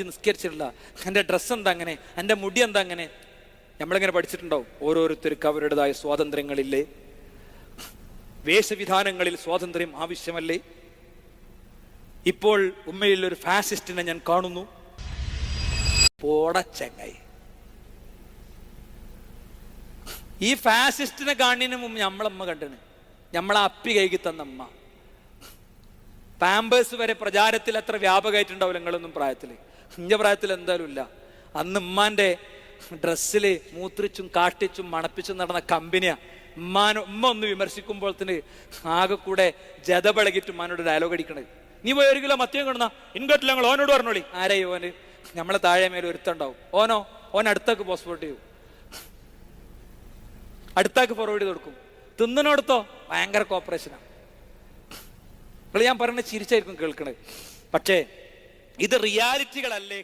നിസ്കരിച്ചിട്ടില്ല, എൻ്റെ ഡ്രസ്സ് എന്താ അങ്ങനെ, എൻ്റെ മുടി എന്താ അങ്ങനെ. നമ്മളിങ്ങനെ പഠിച്ചിട്ടുണ്ടാവും. ഓരോരുത്തർക്ക് അവരുടേതായ സ്വാതന്ത്ര്യങ്ങളില്ലേ? വേഷവിധാനങ്ങളിൽ സ്വാതന്ത്ര്യം ആവശ്യമല്ലേ? ഇപ്പോൾ ഉമ്മയിൽ ഒരു ഫാസിസ്റ്റിനെ ഞാൻ കാണുന്നു. പോടച്ചങ്ങായി, ഈ ഫാസിസ്റ്റിനെ കാണുന്നതിന് മുമ്പ് നമ്മളമ്മ കണ്ടിന്. നമ്മളെ അപ്പി കൈകി തന്നമ്മ. പാമ്പേഴ്സ് വരെ പ്രചാരത്തിൽ അത്ര വ്യാപകമായിട്ടുണ്ടാവില്ല നിങ്ങളൊന്നും പ്രായത്തിൽ. ഇഞ്ച പ്രായത്തിൽ എന്തായാലും ഇല്ല. അന്ന് ഉമ്മാന്റെ ഡ്രസ്സിൽ മൂത്രിച്ചും കാട്ടിച്ചും മണപ്പിച്ചും നടന്ന കമ്പനിയാ. ഉമ്മ ഒന്ന് വിമർശിക്കുമ്പോൾ തന്നെ ആകെ കൂടെ ജതപളകിട്ട് ഉമ്മാനോട് ഡയലോഗ് അടിക്കണത്. നീ പോയി 1 കിലോ മത്തിയം കൊണ്ടുവന്നാ ഇൻകോട്ടില്ല, ഞങ്ങൾ ഓനോട് പറഞ്ഞോളി. ആരായി ഓന്? നമ്മളെ താഴെ മേലെ ഒരുത്തുണ്ടാവും. ഓൻ അടുത്തേക്ക് പോസ്പോർട്ട് ചെയ്യും, അടുത്താക്ക് ഫോർവേഡ് ചെയ്ത് കൊടുക്കും. തിന്നനോടത്തോ ഭയങ്കര കോപ്പറേഷനാണ്. ഞാൻ പറഞ്ഞ ചിരിച്ചായിരിക്കും കേൾക്കണത്. പക്ഷേ ഇത് റിയാലിറ്റികളല്ലേ?